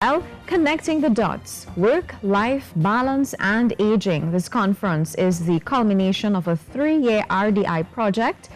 Well, connecting the dots, work, life, balance, and aging. This conference is the culmination of a 3-year RDI project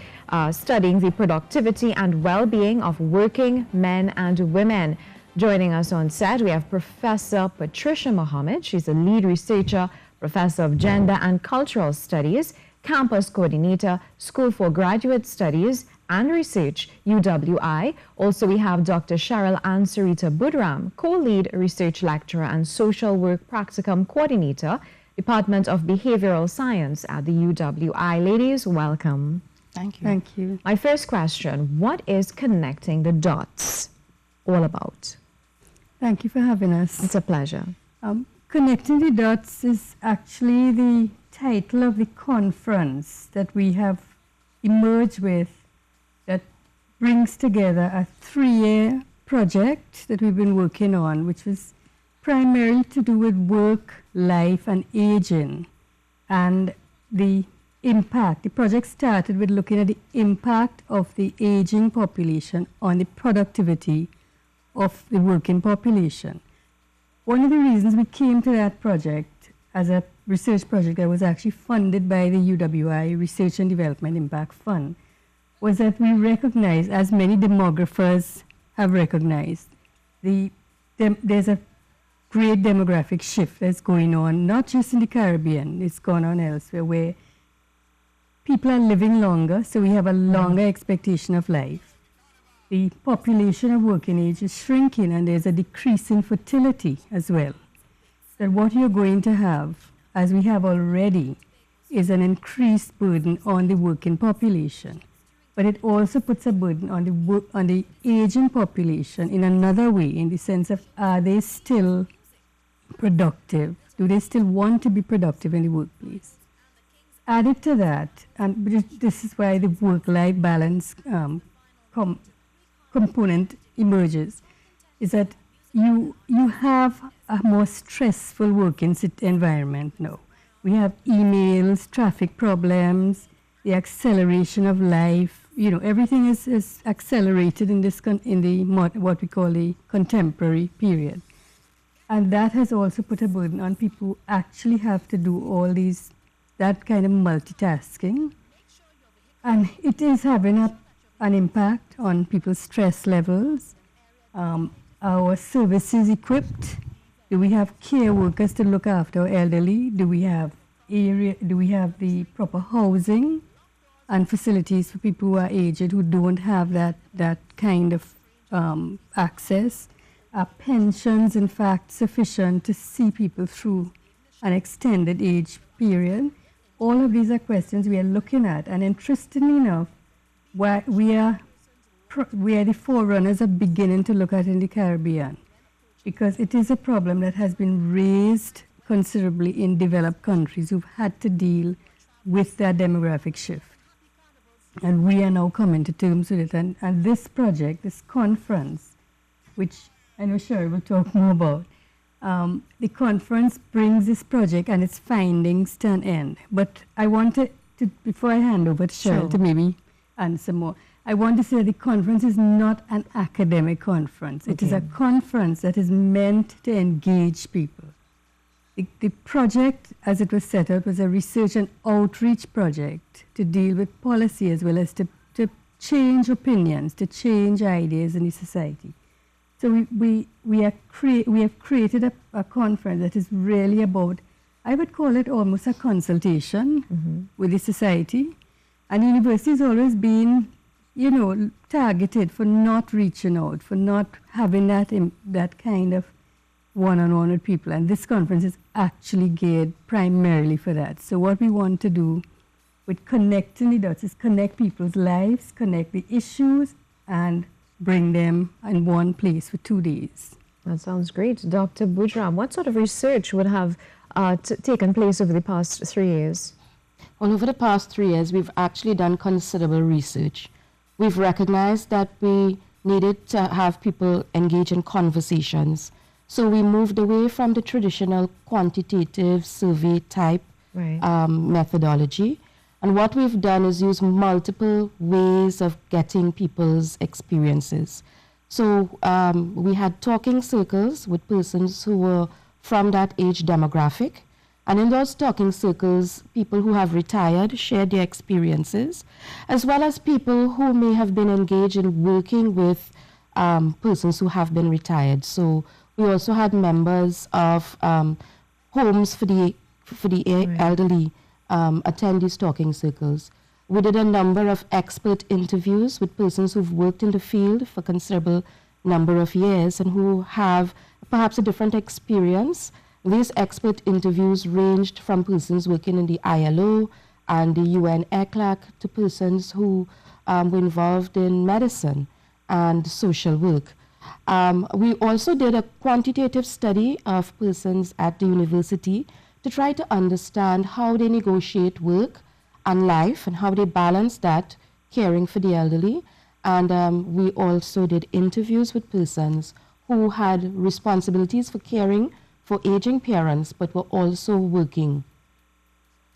studying the productivity and well-being of working men and women. Joining us on set, we have Professor Patricia Mohammed. She's a lead researcher, Professor of Gender and Cultural Studies, Campus Coordinator, School for Graduate Studies and Research, UWI. Also, we have Dr. Cheryl Ann Sarita Budram, co-lead research lecturer and social work practicum coordinator, Department of Behavioral Science at the UWI. Ladies, welcome. Thank you. Thank you. My first question, what is connecting the dots all about? Thank you for having us. It's a pleasure. Connecting the Dots is actually the title of the conference that we have emerged with that brings together a 3-year project that we've been working on, which was primarily to do with work, life, and aging, and the impact. The project started with looking at the impact of the aging population on the productivity of the working population. One of the reasons we came to that project as a research project that was actually funded by the UWI Research and Development Impact Fund was that we recognized, as many demographers have recognized, there's a great demographic shift that's going on, not just in the Caribbean, it's gone on elsewhere, where people are living longer, so we have a longer expectation of life. The population of working age is shrinking, and there's a decrease in fertility as well. So what you're going to have, as we have already, is an increased burden on the working population. But it also puts a burden on the aging population in another way, in the sense of, are they still productive? Do they still want to be productive in the workplace? Added to that, and this is why the work-life balance component emerges, is that you have a more stressful working environment now. We have emails, traffic problems, the acceleration of life. You know, everything is accelerated in this what we call the contemporary period, and that has also put a burden on people who actually have to do all that kind of multitasking, and it is having an impact on people's stress levels. Our services equipped? Do we have care workers to look after our elderly? Do we have the proper housing and facilities for people who are aged, who don't have that kind of access? Are pensions, in fact, sufficient to see people through an extended age period? All of these are questions we are looking at, and interestingly enough, we are the forerunners of beginning to look at in the Caribbean, because it is a problem that has been raised considerably in developed countries who've had to deal with that demographic shift. And we are now coming to terms with it. And this project, this conference, which I know Cheryl will talk more about, the conference brings this project and its findings to an end. But I wanted to, before I hand over to Cheryl to maybe answer more, I want to say the conference is not an academic conference. Okay. It is a conference that is meant to engage people. The project, as it was set out, was a research and outreach project to deal with policy as well as to change opinions, to change ideas in the society. So we have created a conference that is really about, I would call it almost a consultation with the society. And the university has always been, targeted for not reaching out, for not having that kind of one-on-one with people. And this conference is actually geared primarily for that. So what we want to do with Connecting the Dots is connect people's lives, connect the issues, and bring them in one place for 2 days. That sounds great. Dr. Budram, what sort of research would have taken place over the past 3 years? Well, over the past 3 years, we've actually done considerable research. We've recognized that we needed to have people engage in conversations. So we moved away from the traditional quantitative survey type methodology. And what we've done is use multiple ways of getting people's experiences. So we had talking circles with persons who were from that age demographic. And in those talking circles, people who have retired shared their experiences, as well as people who may have been engaged in working with persons who have been retired. So we also had members of homes for the elderly attend these talking circles. We did a number of expert interviews with persons who've worked in the field for a considerable number of years and who have perhaps a different experience. These expert interviews ranged from persons working in the ILO and the UN ECLAC to persons who were involved in medicine and social work. We also did a quantitative study of persons at the university to try to understand how they negotiate work and life and how they balance that, caring for the elderly. And we also did interviews with persons who had responsibilities for caring for aging parents, but were also working.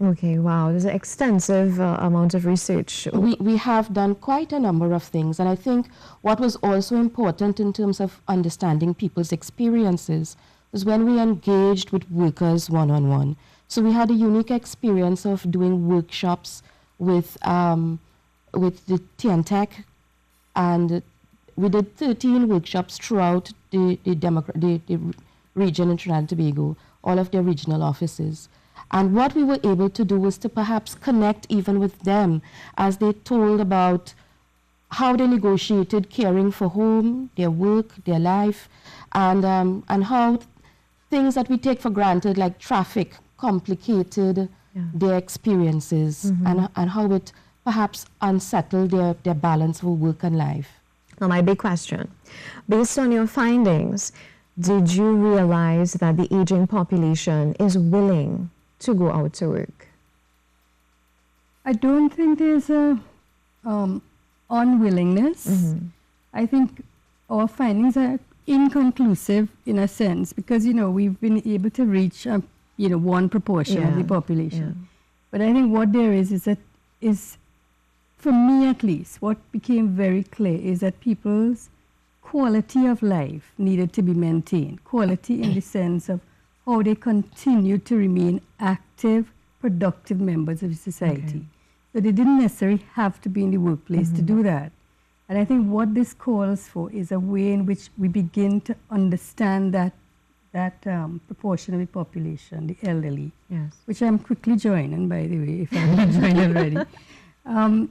Okay, wow, there's an extensive amount of research. We have done quite a number of things, and I think what was also important in terms of understanding people's experiences was when we engaged with workers one-on-one. So we had a unique experience of doing workshops with the TNTEC, and we did 13 workshops throughout the region in Trinidad and Tobago, all of their regional offices. And what we were able to do was to perhaps connect even with them as they told about how they negotiated caring for home, their work, their life, and how things that we take for granted like traffic complicated their experiences, and how it perhaps unsettled their balance for work and life. Now, my big question, based on your findings, did you realize that the aging population is willing to go out to work? I don't think there's a unwillingness. I think our findings are inconclusive in a sense because, we've been able to reach, one proportion of the population. But I think what there is for me at least, what became very clear is that people's quality of life needed to be maintained. Quality in the sense of how they continue to remain active, productive members of society. Okay. So they didn't necessarily have to be in the workplace to do that. And I think what this calls for is a way in which we begin to understand that proportion of the population, the elderly, which I'm quickly joining, by the way, if I'm not joined already,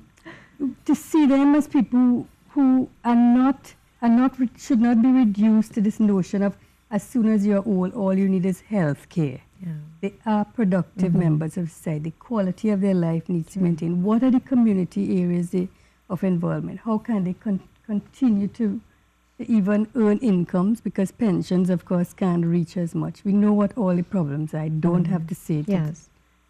to see them as people who should not be reduced to this notion of as soon as you're old, all you need is health care. They are productive members of society. The quality of their life needs to maintain. What are the community areas of involvement? How can they continue to even earn incomes? Because pensions, of course, can't reach as much. We know what all the problems are. I don't have to say it. Yes.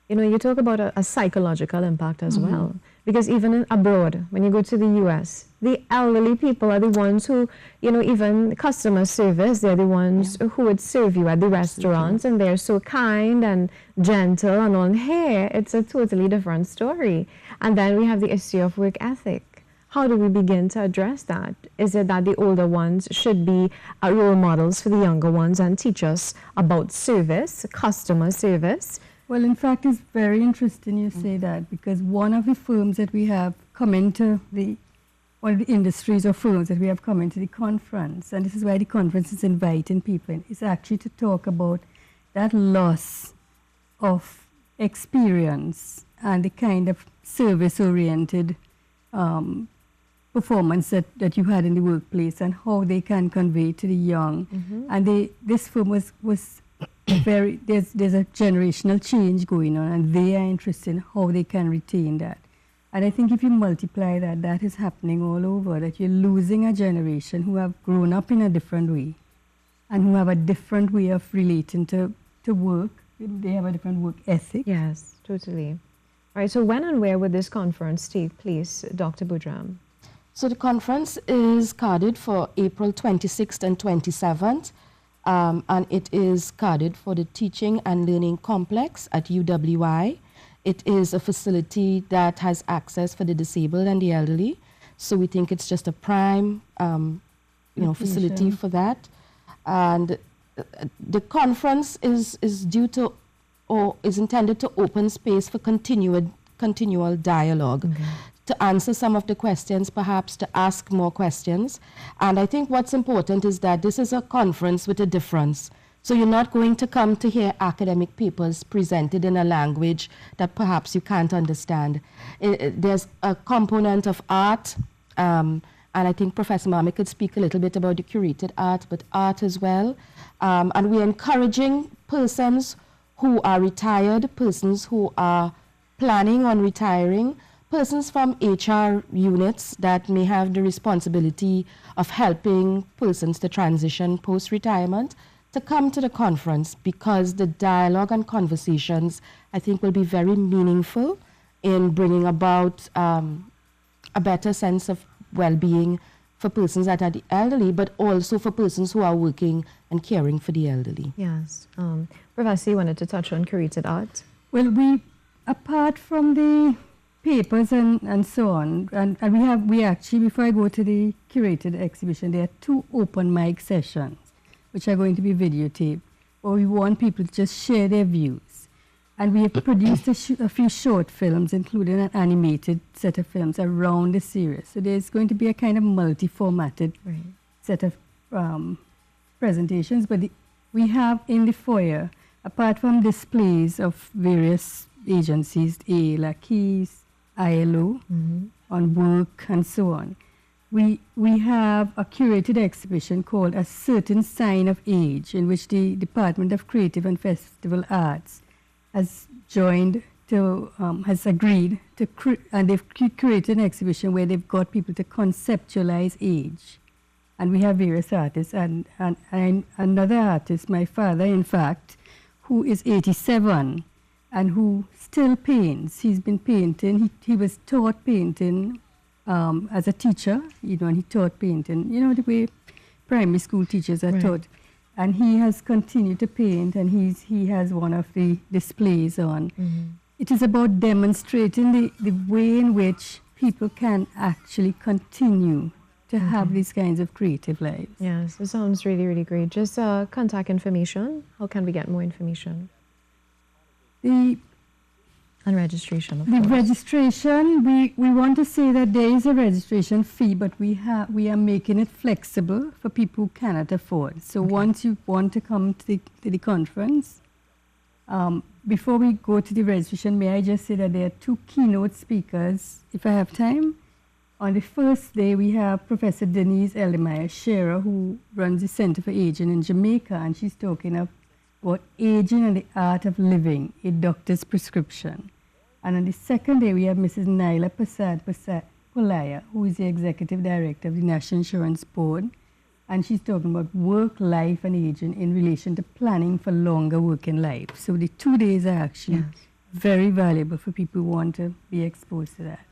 You talk about a psychological impact as well. Because even abroad, when you go to the US, the elderly people are the ones who, even customer service, they're the ones who would serve you at the restaurants, and they're so kind and gentle and on here. It's a totally different story. And then we have the issue of work ethic. How do we begin to address that? Is it that the older ones should be role models for the younger ones and teach us about service, customer service? Well, in fact, it's very interesting you say that, because one of the firms that we have come into one of the industries or firms that we have come into the conference, and this is why the conference is inviting people, is actually to talk about that loss of experience and the kind of service-oriented performance that you had in the workplace and how they can convey to the young. And this firm was there's a generational change going on, and they are interested in how they can retain that. And I think if you multiply that is happening all over, that you're losing a generation who have grown up in a different way and who have a different way of relating to work. They have a different work ethic. Yes, totally. All right, so when and where would this conference take place, Dr. Boodram? So the conference is carded for April 26th and 27th. And it is carded for the Teaching and Learning Complex at UWI. It is a facility that has access for the disabled and the elderly. So we think it's just a prime facility for that. And the conference is due to, or is intended to open space for continual dialogue, to answer some of the questions, perhaps to ask more questions. And I think what's important is that this is a conference with a difference. So you're not going to come to hear academic papers presented in a language that perhaps you can't understand. There's a component of art, and I think Professor Mami could speak a little bit about the curated art, but art as well. And we're encouraging persons who are retired, persons who are planning on retiring, persons from HR units that may have the responsibility of helping persons to transition post-retirement, to come to the conference, because the dialogue and conversations, I think, will be very meaningful in bringing about a better sense of well-being for persons that are the elderly, but also for persons who are working and caring for the elderly. Yes. Professor, you wanted to touch on curated art? Well, apart from the papers and so on, and we actually, before I go to the curated exhibition, there are 2 open mic sessions which are going to be videotaped, where we want people to just share their views. And we have produced a few short films, including an animated set of films around the series. So there's going to be a kind of multi-formatted set of presentations. But we have in the foyer, apart from displays of various agencies, AELA, KEYS, ILO, on work and so on, we have a curated exhibition called A Certain Sign of Age, in which the Department of Creative and Festival Arts has joined to, has agreed to, and they've created an exhibition where they've got people to conceptualize age. And we have various artists, and another artist, my father, in fact, who is 87 and who still paints. He's been painting. He was taught painting as a teacher, and he taught painting, the way primary school teachers are taught. And he has continued to paint, and he has one of the displays on. It is about demonstrating the way in which people can actually continue to have these kinds of creative lives. Yes, it sounds really, really great. Just contact information. How can we get more information? And registration, of course. Registration, we want to say that there is a registration fee, but we are making it flexible for people who cannot afford. So once you want to come to the conference, before we go to the registration, may I just say that there are 2 keynote speakers, if I have time. On the first day, we have Professor Denise Eldemeyer Scherer, who runs the Center for Aging in Jamaica, and she's talking about aging and the art of living, a doctor's prescription. And on the second day, we have Mrs. Naila Pulaya, who is the Executive Director of the National Insurance Board. And she's talking about work, life, and aging in relation to planning for longer working life. So the 2 days are actually very valuable for people who want to be exposed to that.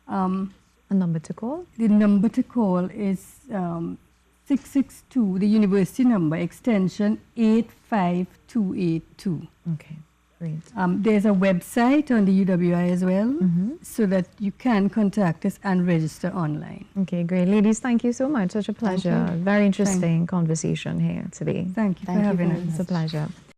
A number to call? The number to call is 662, the university number, extension 85282. Okay. Great. There's a website on the UWI as well, so that you can contact us and register online. Okay, great. Ladies, thank you so much. Such a pleasure. Very interesting conversation here today. Thank you for having us. It's a pleasure.